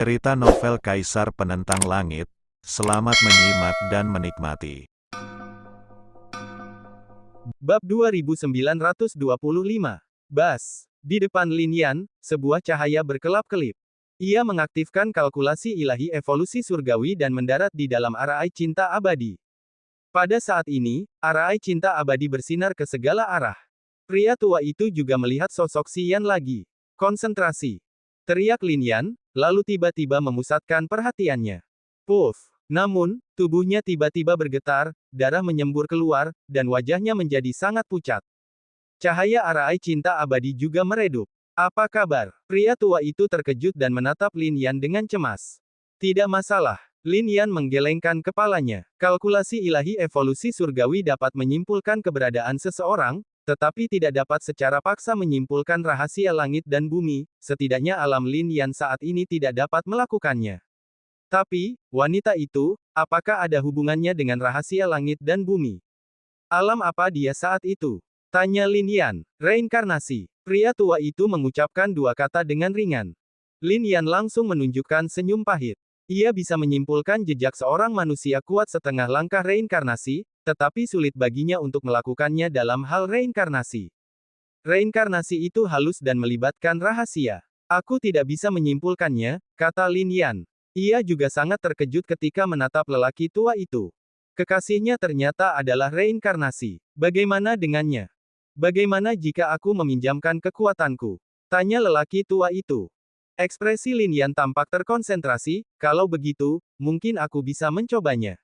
Cerita novel Kaisar Penentang Langit. Selamat menyimak dan menikmati. Bab 2925. Bas. Di depan Lin Yan, sebuah cahaya berkelap-kelip. Ia mengaktifkan kalkulasi ilahi evolusi surgawi dan mendarat di dalam arai cinta abadi. Pada saat ini, arai cinta abadi bersinar ke segala arah. Pria tua itu juga melihat sosok Si Yan lagi. Konsentrasi. Teriak Lin Yan, lalu tiba-tiba memusatkan perhatiannya. Puff. Namun, tubuhnya tiba-tiba bergetar, darah menyembur keluar, dan wajahnya menjadi sangat pucat. Cahaya arai cinta abadi juga meredup. Apa kabar? Pria tua itu terkejut dan menatap Lin Yan dengan cemas. Tidak masalah. Lin Yan menggelengkan kepalanya. Kalkulasi ilahi evolusi surgawi dapat menyimpulkan keberadaan seseorang, tetapi tidak dapat secara paksa menyimpulkan rahasia langit dan bumi, setidaknya alam Lin Yan saat ini tidak dapat melakukannya. Tapi, wanita itu, apakah ada hubungannya dengan rahasia langit dan bumi? Alam apa dia saat itu? Tanya Lin Yan. Reinkarnasi. Pria tua itu mengucapkan dua kata dengan ringan. Lin Yan langsung menunjukkan senyum pahit. Ia bisa menyimpulkan jejak seorang manusia kuat setengah langkah reinkarnasi, tetapi sulit baginya untuk melakukannya dalam hal reinkarnasi. Reinkarnasi itu halus dan melibatkan rahasia. Aku tidak bisa menyimpulkannya, kata Lin Yan. Ia juga sangat terkejut ketika menatap lelaki tua itu. Kekasihnya ternyata adalah reinkarnasi. Bagaimana dengannya? Bagaimana jika aku meminjamkan kekuatanku? Tanya lelaki tua itu. Ekspresi Lin Yan tampak terkonsentrasi, kalau begitu, mungkin aku bisa mencobanya.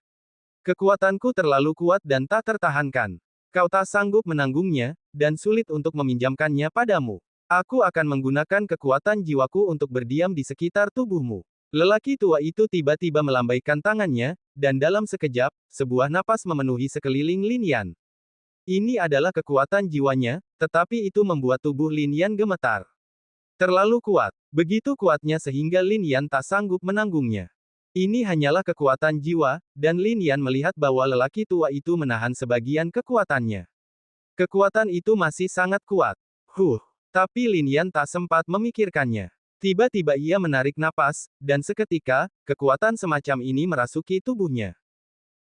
Kekuatanku terlalu kuat dan tak tertahankan. Kau tak sanggup menanggungnya, dan sulit untuk meminjamkannya padamu. Aku akan menggunakan kekuatan jiwaku untuk berdiam di sekitar tubuhmu. Lelaki tua itu tiba-tiba melambaikan tangannya, dan dalam sekejap, sebuah napas memenuhi sekeliling Lin Yan. Ini adalah kekuatan jiwanya, tetapi itu membuat tubuh Lin Yan gemetar. Terlalu kuat. Begitu kuatnya sehingga Lin Yan tak sanggup menanggungnya. Ini hanyalah kekuatan jiwa, dan Lin Yan melihat bahwa lelaki tua itu menahan sebagian kekuatannya. Kekuatan itu masih sangat kuat. Tapi Lin Yan tak sempat memikirkannya. Tiba-tiba ia menarik napas, dan seketika, kekuatan semacam ini merasuki tubuhnya.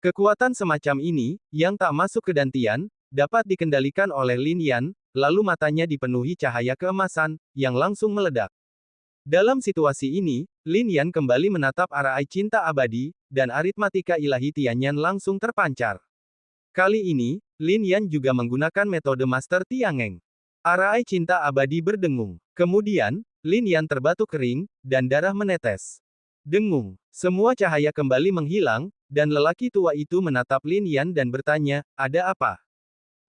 Kekuatan semacam ini, yang tak masuk ke dantian, dapat dikendalikan oleh Lin Yan, lalu matanya dipenuhi cahaya keemasan, yang langsung meledak. Dalam situasi ini, Lin Yan kembali menatap arai cinta abadi, dan aritmatika ilahi Tianyan langsung terpancar. Kali ini, Lin Yan juga menggunakan metode Master Tiangeng. Arai cinta abadi berdengung. Kemudian, Lin Yan terbatuk kering, dan darah menetes. Dengung. Semua cahaya kembali menghilang, dan lelaki tua itu menatap Lin Yan dan bertanya, ada apa?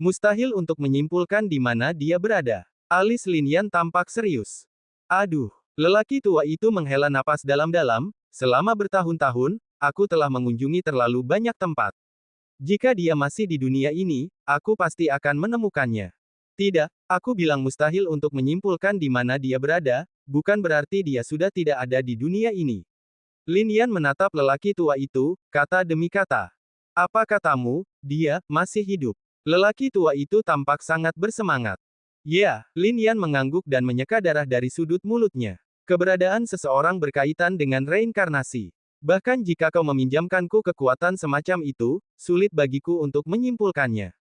Mustahil untuk menyimpulkan di mana dia berada. Alis Lin Yan tampak serius. Aduh. Lelaki tua itu menghela napas dalam-dalam, selama bertahun-tahun, aku telah mengunjungi terlalu banyak tempat. Jika dia masih di dunia ini, aku pasti akan menemukannya. Tidak, aku bilang mustahil untuk menyimpulkan di mana dia berada, bukan berarti dia sudah tidak ada di dunia ini. Lin Yan menatap lelaki tua itu, kata demi kata. Apa katamu, dia masih hidup? Lelaki tua itu tampak sangat bersemangat. Ya, Lin Yan mengangguk dan menyeka darah dari sudut mulutnya. Keberadaan seseorang berkaitan dengan reinkarnasi. Bahkan jika kau meminjamkanku kekuatan semacam itu, sulit bagiku untuk menyimpulkannya.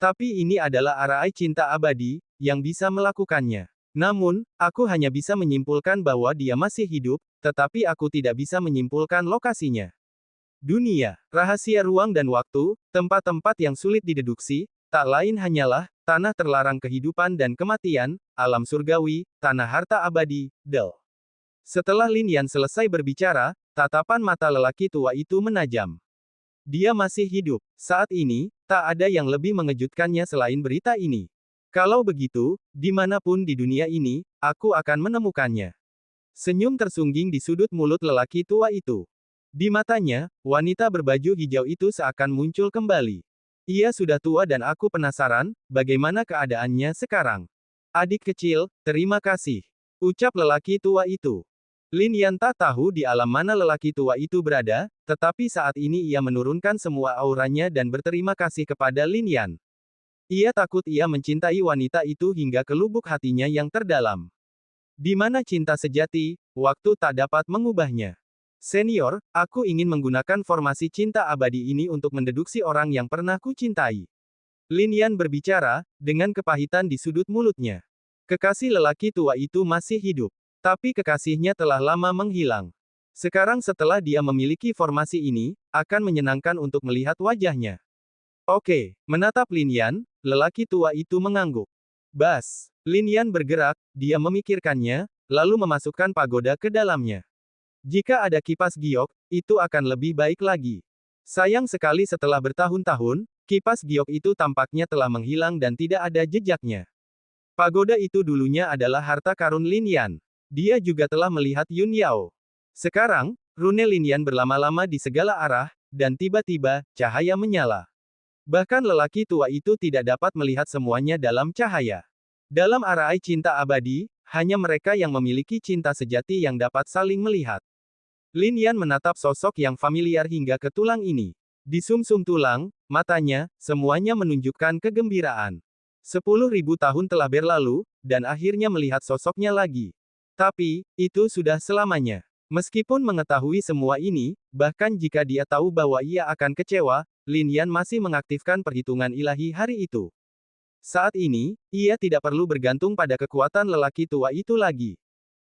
Tapi ini adalah arai cinta abadi, yang bisa melakukannya. Namun, aku hanya bisa menyimpulkan bahwa dia masih hidup, tetapi aku tidak bisa menyimpulkan lokasinya. Dunia, rahasia ruang dan waktu, tempat-tempat yang sulit dideduksi, tak lain hanyalah, tanah terlarang kehidupan dan kematian, alam surgawi, tanah harta abadi, Del. Setelah Lin Yan selesai berbicara, tatapan mata lelaki tua itu menajam. Dia masih hidup. Saat ini, tak ada yang lebih mengejutkannya selain berita ini. Kalau begitu, dimanapun di dunia ini, aku akan menemukannya. Senyum tersungging di sudut mulut lelaki tua itu. Di matanya, wanita berbaju hijau itu seakan muncul kembali. Ia sudah tua dan aku penasaran, bagaimana keadaannya sekarang. Adik kecil, terima kasih. Ucap lelaki tua itu. Lin Yan tak tahu di alam mana lelaki tua itu berada, tetapi saat ini ia menurunkan semua auranya dan berterima kasih kepada Lin Yan. Ia takut ia mencintai wanita itu hingga ke lubuk hatinya yang terdalam. Di mana cinta sejati, waktu tak dapat mengubahnya. Senior, aku ingin menggunakan formasi cinta abadi ini untuk mendeduksi orang yang pernah kucintai. Lin Yan berbicara, dengan kepahitan di sudut mulutnya. Kekasih lelaki tua itu masih hidup. Tapi kekasihnya telah lama menghilang. Sekarang setelah dia memiliki formasi ini, akan menyenangkan untuk melihat wajahnya. Oke, menatap Lin Yan, lelaki tua itu mengangguk. Bas. Lin Yan bergerak, dia memikirkannya, lalu memasukkan pagoda ke dalamnya. Jika ada kipas giok, itu akan lebih baik lagi. Sayang sekali setelah bertahun-tahun, kipas giok itu tampaknya telah menghilang dan tidak ada jejaknya. Pagoda itu dulunya adalah harta karun Lin Yan. Dia juga telah melihat Yun Yao. Sekarang, rune Lin Yan berlama-lama di segala arah, dan tiba-tiba, cahaya menyala. Bahkan lelaki tua itu tidak dapat melihat semuanya dalam cahaya. Dalam arai cinta abadi, hanya mereka yang memiliki cinta sejati yang dapat saling melihat. Lin Yan menatap sosok yang familiar hingga ke tulang ini. Di sumsum tulang, matanya, semuanya menunjukkan kegembiraan. 10.000 tahun telah berlalu, dan akhirnya melihat sosoknya lagi. Tapi, itu sudah selamanya. Meskipun mengetahui semua ini, bahkan jika dia tahu bahwa ia akan kecewa, Lin Yan masih mengaktifkan perhitungan ilahi hari itu. Saat ini, ia tidak perlu bergantung pada kekuatan lelaki tua itu lagi.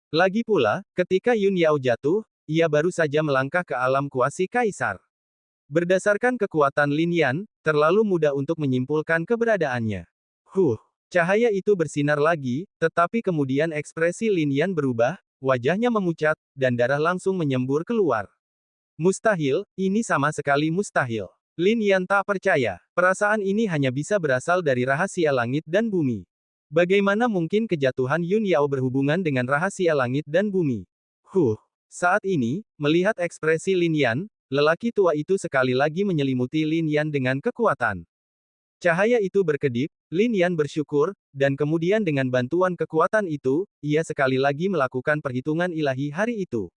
Lagi pula, ketika Yun Yao jatuh, ia baru saja melangkah ke alam kuasi kaisar. Berdasarkan kekuatan Lin Yan, terlalu mudah untuk menyimpulkan keberadaannya. Cahaya itu bersinar lagi, tetapi kemudian ekspresi Lin Yan berubah, wajahnya memucat, dan darah langsung menyembur keluar. Mustahil, ini sama sekali mustahil. Lin Yan tak percaya. Perasaan ini hanya bisa berasal dari rahasia langit dan bumi. Bagaimana mungkin kejatuhan Yun Yao berhubungan dengan rahasia langit dan bumi? Saat ini, melihat ekspresi Lin Yan, lelaki tua itu sekali lagi menyelimuti Lin Yan dengan kekuatan. Cahaya itu berkedip, Lin Yan bersyukur, dan kemudian dengan bantuan kekuatan itu, ia sekali lagi melakukan perhitungan ilahi hari itu.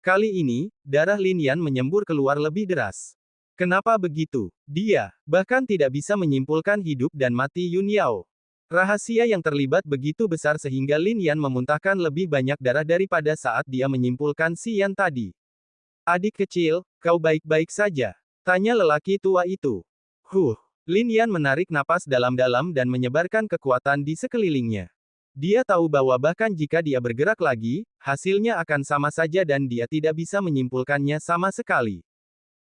Kali ini, darah Lin Yan menyembur keluar lebih deras. Kenapa begitu? Dia, bahkan tidak bisa menyimpulkan hidup dan mati Yun Yao. Rahasia yang terlibat begitu besar sehingga Lin Yan memuntahkan lebih banyak darah daripada saat dia menyimpulkan si Yan tadi. Adik kecil, kau baik-baik saja? Tanya lelaki tua itu. Lin Yan menarik napas dalam-dalam dan menyebarkan kekuatan di sekelilingnya. Dia tahu bahwa bahkan jika dia bergerak lagi, hasilnya akan sama saja dan dia tidak bisa menyimpulkannya sama sekali.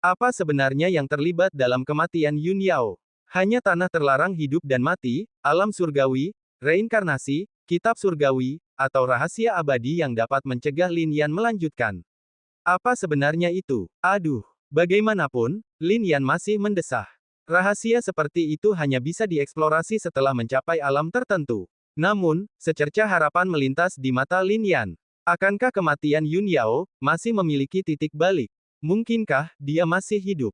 Apa sebenarnya yang terlibat dalam kematian Yun Yao? Hanya tanah terlarang hidup dan mati, alam surgawi, reinkarnasi, kitab surgawi, atau rahasia abadi yang dapat mencegah Lin Yan melanjutkan. Apa sebenarnya itu? Aduh, bagaimanapun, Lin Yan masih mendesah. Rahasia seperti itu hanya bisa dieksplorasi setelah mencapai alam tertentu. Namun, secercah harapan melintas di mata Lin Yan. Akankah kematian Yun Yao masih memiliki titik balik? Mungkinkah dia masih hidup?